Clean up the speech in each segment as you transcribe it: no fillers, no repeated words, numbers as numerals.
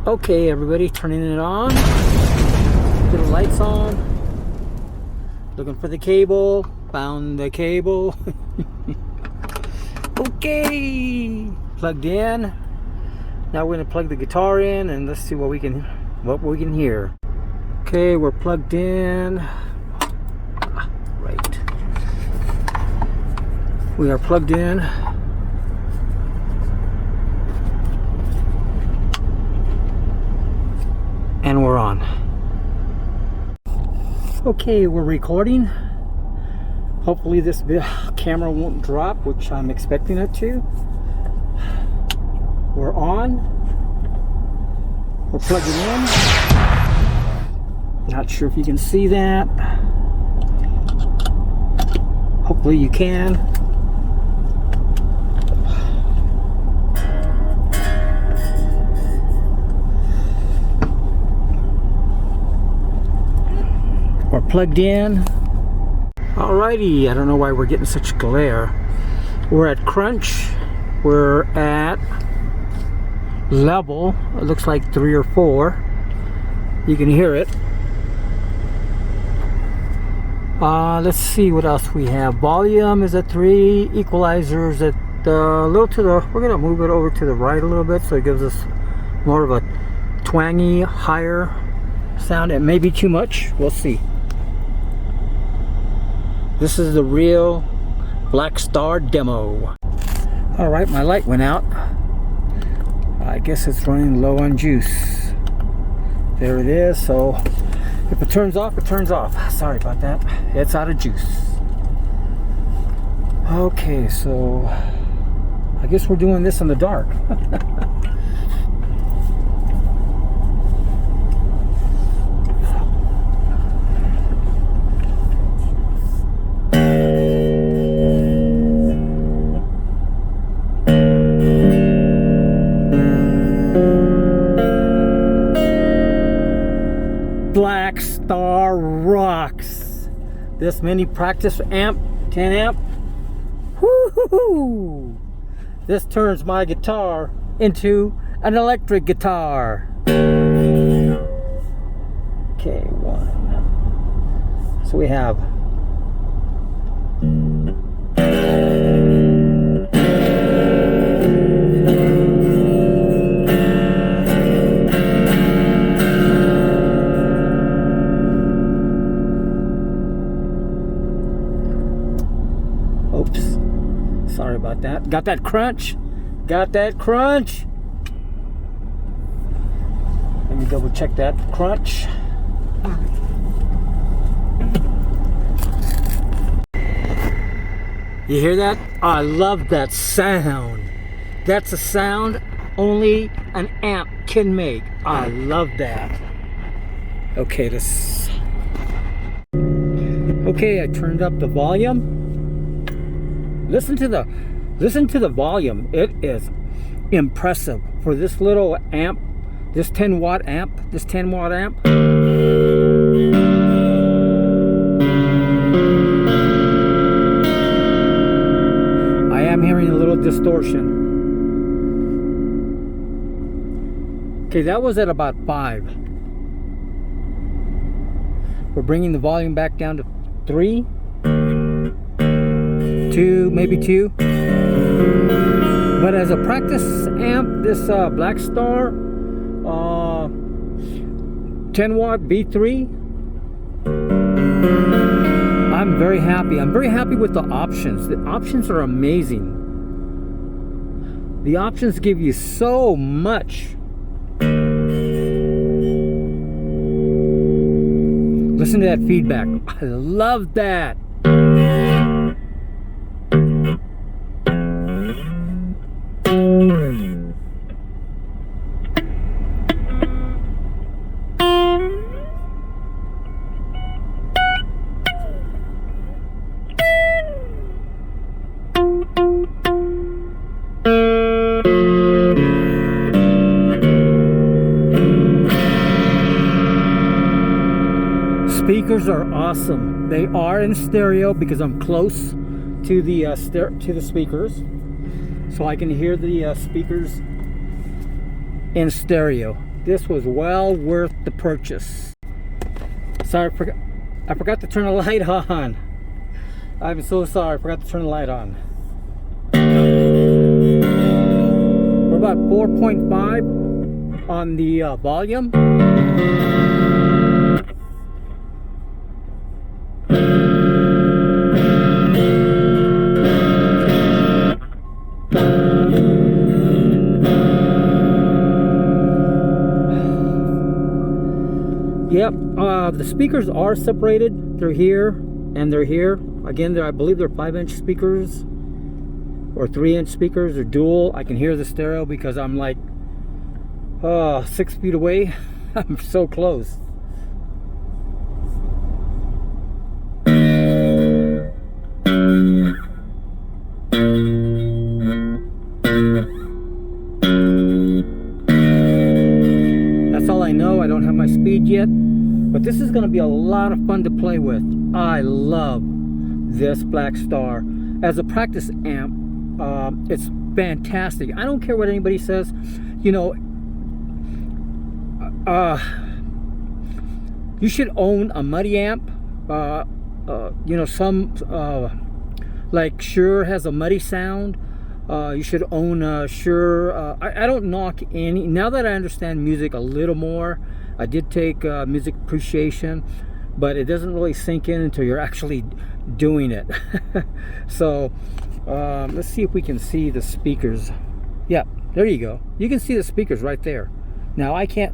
Okay, everybody, turning it on. Get the lights on. Looking for the cable. Found the cable. Okay, plugged in. Now we're gonna plug the guitar in and let's see what we can hear. Okay, we're plugged in. Right. We are plugged in. And we're on. Okay, we're recording. Hopefully this camera won't drop, which I'm expecting it to. We're on. We're plugging in. Not sure if you can see that. Hopefully you can. We're plugged in. Alrighty, I don't know why we're getting such glare. We're at crunch. We're at level. It looks like 3 or 4. You can hear it. Let's see what else we have. Volume is at 3. Equalizer is at a little to the. We're gonna move it over to the right a little bit so it gives us more of a twangy, higher sound. It may be too much. We'll see. This is the real BlackStar demo. Alright, my light went out. I guess it's running low on juice. There it is. So if it turns off, it turns off. Sorry about that. It's out of juice. Okay, so I guess we're doing this in the dark. BlackStar rocks. This mini practice amp, 10 amp. Woo-hoo-hoo! This turns my guitar into an electric guitar. Okay, 1. So we have oops, sorry about that. Got that crunch? Got that crunch? Let me double check that crunch. You hear that? I love that sound. That's a sound only an amp can make. I love that. Okay, okay, I turned up the volume. Listen to the volume. It is impressive for this little amp, this 10 watt amp. I am hearing a little distortion. Okay, that was at about 5. We're bringing the volume back down to 3. 2, maybe 2. But as a practice amp, this BlackStar 10 watt B3, I'm very happy. I'm very happy with the options. The options are amazing. The options give you so much. Listen to that feedback. I love that. Speakers are awesome. They are in stereo because I'm close to the speakers, so I can hear the speakers in stereo. This was well worth the purchase. Sorry, I forgot to turn the light on. I'm so sorry, I forgot to turn the light on. We're about 4.5 on the volume. Yep, the speakers are separated. They're here and they're here. Again, I believe they're 5-inch speakers or 3-inch speakers. They're dual. I can hear the stereo because I'm like 6 feet away. I'm so close. That's all I know. I don't have my speed yet, but this is going to be a lot of fun to play with. I love this BlackStar as a practice amp. It's fantastic. I don't care what anybody says. You know, you should own a Muddy amp. You know, some like Shure has a Muddy sound. You should own a Shure. I don't knock any. Now that I understand music a little more, I did take music appreciation, but it doesn't really sink in until you're actually doing it. So let's see if we can see the speakers. Yeah, there you go. You can see the speakers right there. Now I can't,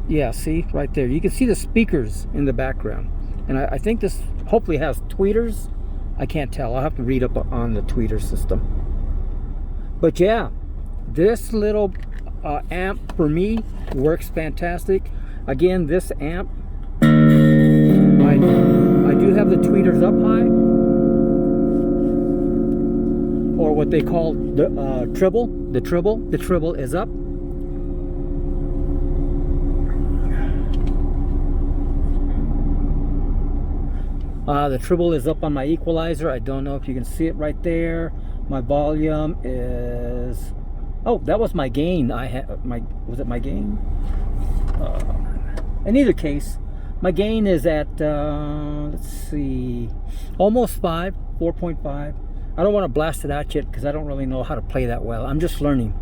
yeah, see right there. You can see the speakers in the background. And I think this hopefully has tweeters. I can't tell. I'll have to read up on the tweeter system. But yeah, this little amp for me works fantastic. Again, this amp, I do have the tweeters up high, or what they call the treble. The treble is up. The treble is up on my equalizer. I don't know if you can see it right there. My volume is, oh, that was my gain. Was it my gain? In either case, my gain is at let's see, almost 4.5. I don't want to blast it out yet because I don't really know how to play that well. I'm just learning.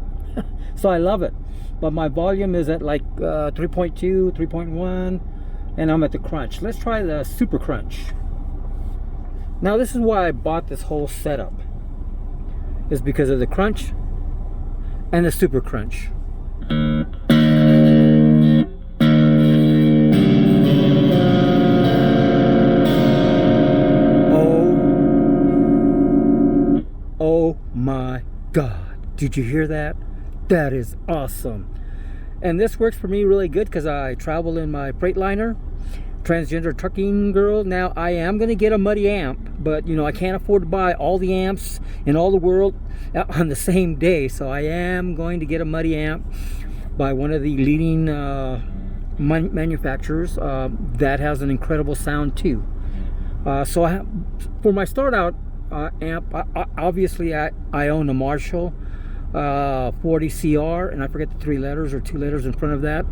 So I love it. But my volume is at like 3.2, 3.1, and I'm at the crunch. Let's try the super crunch. Now this is why I bought this whole setup, is because of the crunch and the super crunch. Oh my God, did you hear that? That is awesome. And this works for me really good because I travel in my Freightliner, transgender trucking girl. Now I am going to get a Muddy amp, but you know, I can't afford to buy all the amps in all the world on the same day. So I am going to get a Muddy amp by one of the leading manufacturers that has an incredible sound too. So for my start out amp, obviously I own a Marshall 40 CR, and I forget the 3 letters or 2 letters in front of that.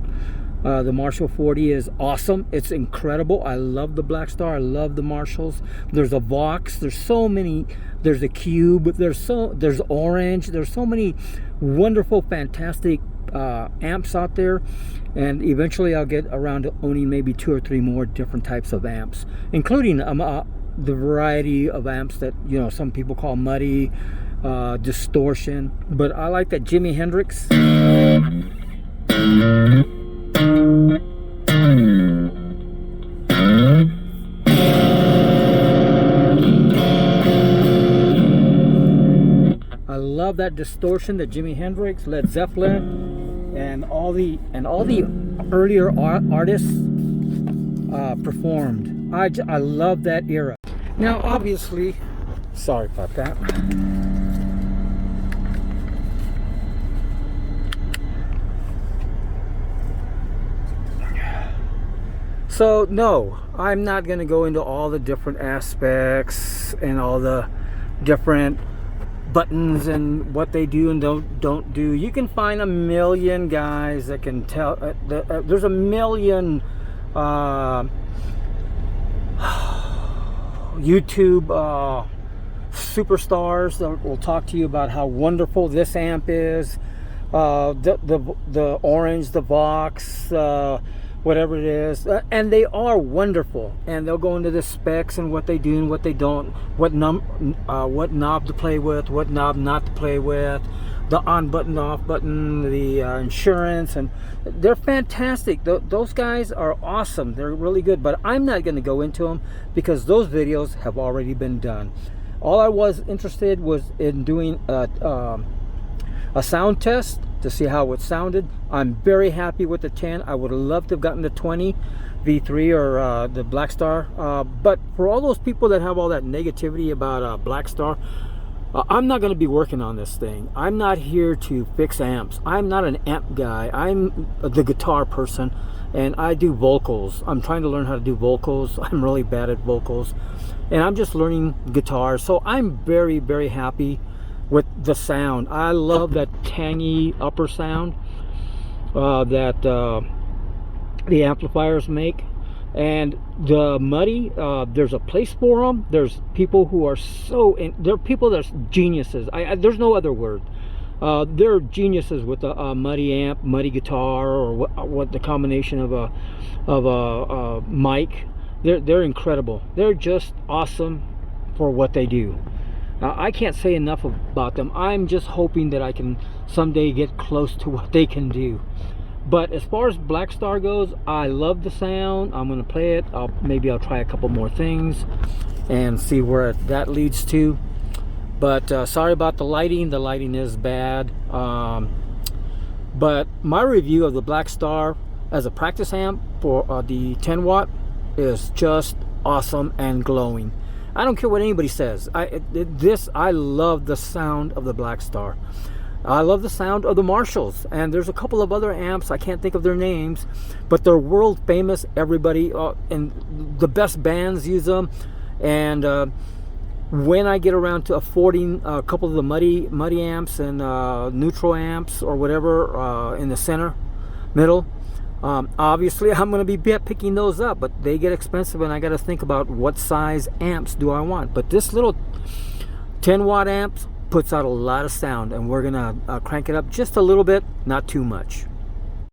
The Marshall 40 is awesome. It's incredible. I love the BlackStar. I love the Marshalls. There's a Vox. There's so many. There's a Cube. There's Orange. There's so many wonderful, fantastic amps out there. And eventually I'll get around to owning maybe 2 or 3 more different types of amps, including the variety of amps that, you know, some people call Muddy, distortion. But I like that Jimi Hendrix. I love that distortion that Jimi Hendrix, Led Zeppelin, and all the earlier artists performed. I love that era. Now, obviously, sorry about that. So no, I'm not going to go into all the different aspects and all the different buttons and what they do and don't do. You can find a million guys that can tell. There's a million YouTube superstars that will talk to you about how wonderful this amp is. The orange, the Vox, whatever it is, and they are wonderful, and they'll go into the specs and what they do and what they don't, what knob to play with, what knob not to play with, the on button, off button, the insurance, and they're fantastic. Those guys are awesome. They're really good, but I'm not going to go into them because those videos have already been done. All I was interested was in doing a sound test to see how it sounded. I'm very happy with the 10. I would have loved to have gotten the 20 V3 or the BlackStar, but for all those people that have all that negativity about BlackStar, I'm not going to be working on this thing. I'm not here to fix amps. I'm not an amp guy. I'm the guitar person, and I do vocals. I'm trying to learn how to do vocals. I'm really bad at vocals, and I'm just learning guitar. So I'm very, very happy with the sound. I love that tangy upper sound that the amplifiers make, and the muddy, there's a place for them. There's people who are there are people that's geniuses. There's no other word. They're geniuses with a muddy amp, muddy guitar, or what the combination of a mic. They're incredible. They're just awesome for what they do. I can't say enough about them. I'm just hoping that I can someday get close to what they can do. But as far as BlackStar goes, I love the sound. I'm going to play it. Maybe I'll try a couple more things and see where that leads to. But sorry about the lighting. The lighting is bad. But my review of the BlackStar as a practice amp for the 10 watt is just awesome and glowing. I don't care what anybody says. I love the sound of the BlackStar. I love the sound of the Marshalls, and there's a couple of other amps, I can't think of their names, but they're world famous. Everybody and the best bands use them. And when I get around to affording a couple of the muddy amps and neutral amps or whatever in the middle, obviously I'm going to be picking those up, but they get expensive, and I got to think about what size amps do I want. But this little 10 watt amp puts out a lot of sound, and we're going to crank it up just a little bit, not too much.